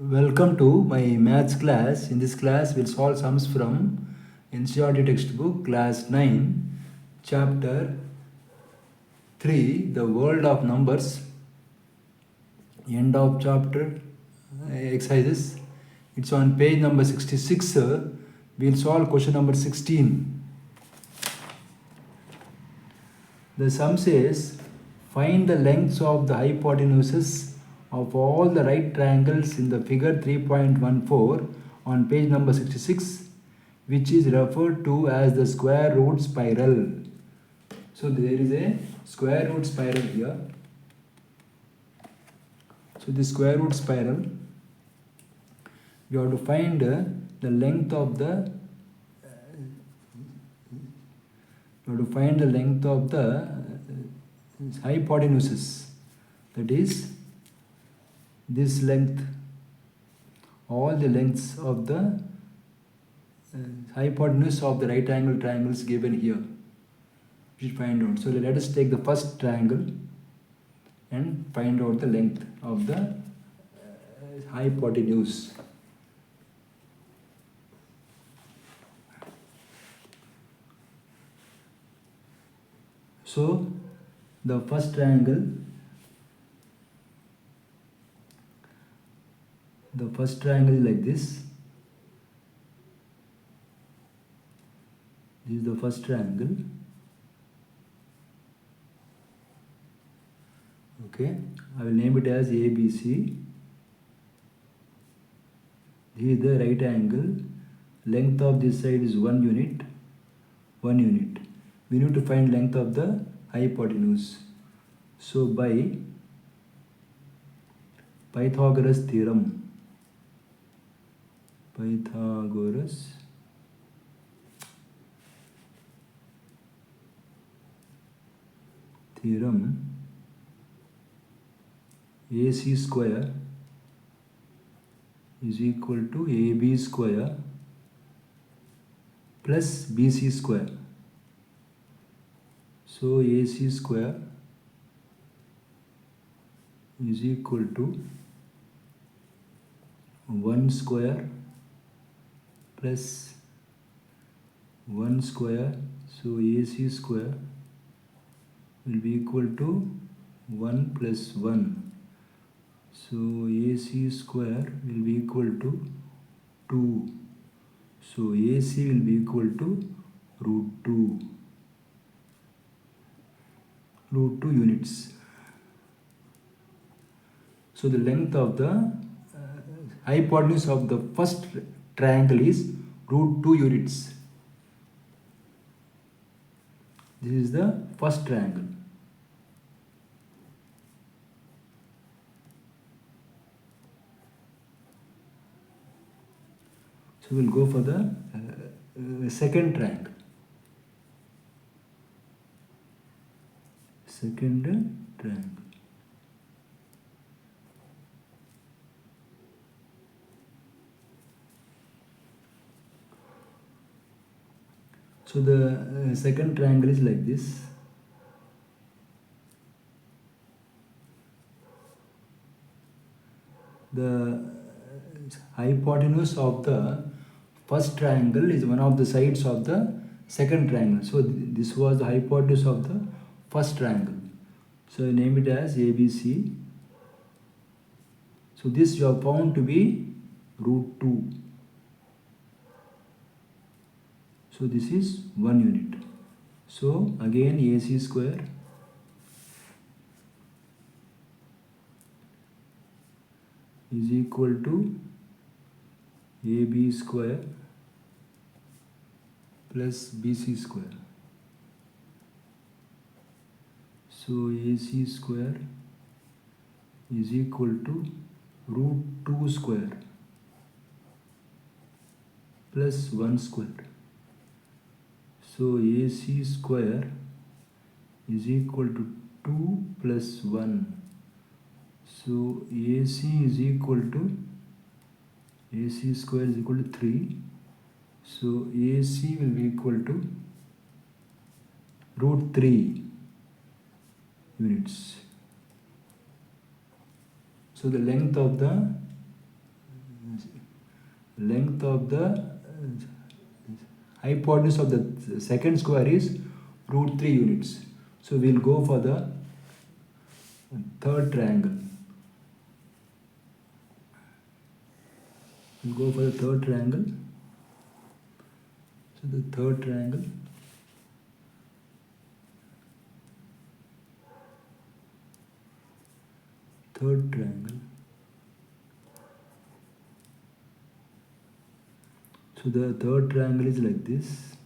Welcome to my maths class. In this class, we'll solve sums from NCERT textbook, class 9, chapter 3, the world of numbers. End of chapter exercises. It's on page number 66. We'll solve question number 16. The sum says, find the lengths of the hypotenuses of all the right triangles in the figure 3.14 on page number 66, which is referred to as the square root spiral. So there is a square root spiral here. So the square root spiral, you have to find the length of the hypotenuses, that is this length, all the lengths of the hypotenuse of the right angle triangles given here. We should find out. So let us take the first triangle and find out the length of the hypotenuse. So the first triangle, is like this. This is the first triangle. Okay, I will name it as ABC. This is the right angle. Length of this side is 1 unit. 1 unit. We need to find length of the hypotenuse. So by Pythagoras theorem, AC square is equal to AB square plus BC square. So AC square is equal to 1 square plus 1 square. So AC square will be equal to 1 plus 1. So AC square will be equal to 2. So AC will be equal to root 2. Root 2 units. So the length of the hypotenuse of the first triangle is root 2 units. This is the first triangle. So we'll go for the second triangle. Second triangle. So the second triangle is like this. The hypotenuse of the first triangle is one of the sides of the second triangle. So this was the hypotenuse of the first triangle. So I name it as ABC. So this you have found to be root 2. So this is 1 unit. So again AC square is equal to AB square plus BC square. So AC square is equal to root 2 square plus 1 square. So AC square is equal to 2 plus 1. So AC is equal to, AC square is equal to 3. So AC will be equal to root 3 units. So the length of the length of the hypotenuse of the second square is root 3 units. So we'll go for the third triangle. We'll go for the third triangle. So the third triangle. Third triangle. So the third triangle is like this.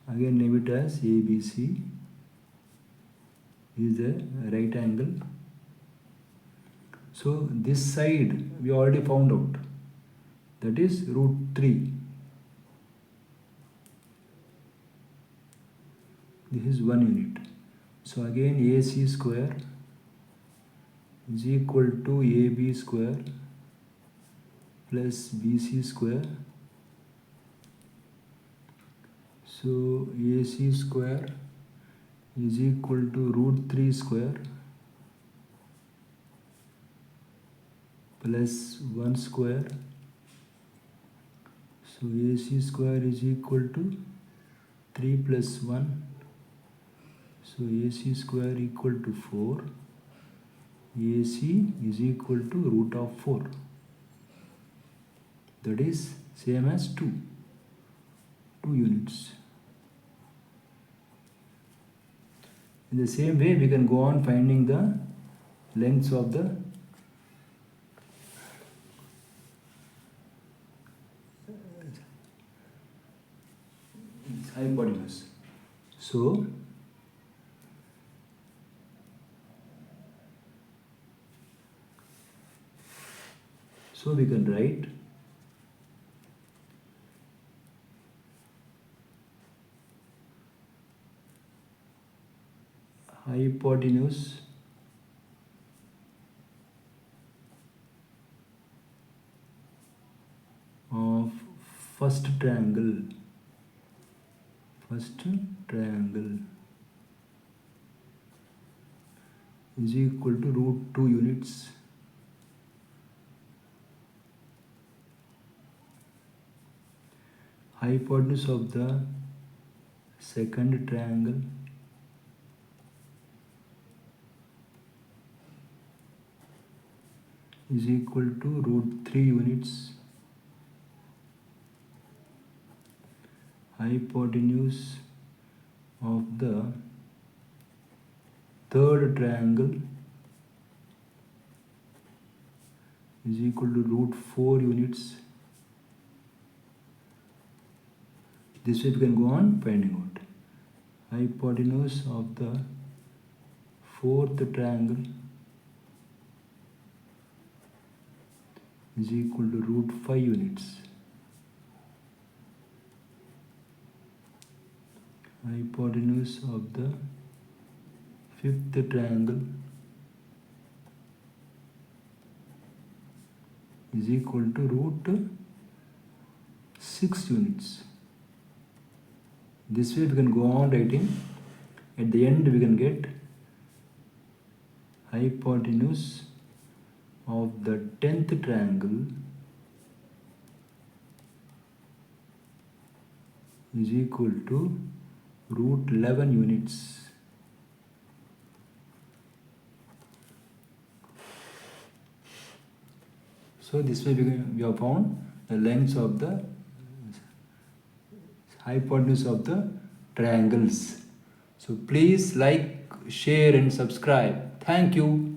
Again name it as ABC. Is a right angle. So this side we already found out. That is root 3. This is 1 unit. So again AC square is equal to AB square plus BC square. So AC square is equal to root 3 square plus 1 square. So AC square is equal to 3 plus 1. So AC square equal to 4. AC is equal to root of 4. That is same as 2 units. In the same way, we can go on finding the lengths of the hypotenuse. So we can write hypotenuse of first triangle is equal to root 2 units. Hypotenuse of the second triangle is equal to root 3 units. Hypotenuse of the third triangle is equal to root 4 units. This way we can go on finding out. Hypotenuse of the fourth triangle is equal to root 5 units. Hypotenuse of the fifth triangle is equal to root 6 units. This way we can go on writing. At the end we can get hypotenuse of the 10th triangle is equal to root 11 units. So this way we have found the lengths of the hypotenuse of the triangles. So please like, share and subscribe. Thank you.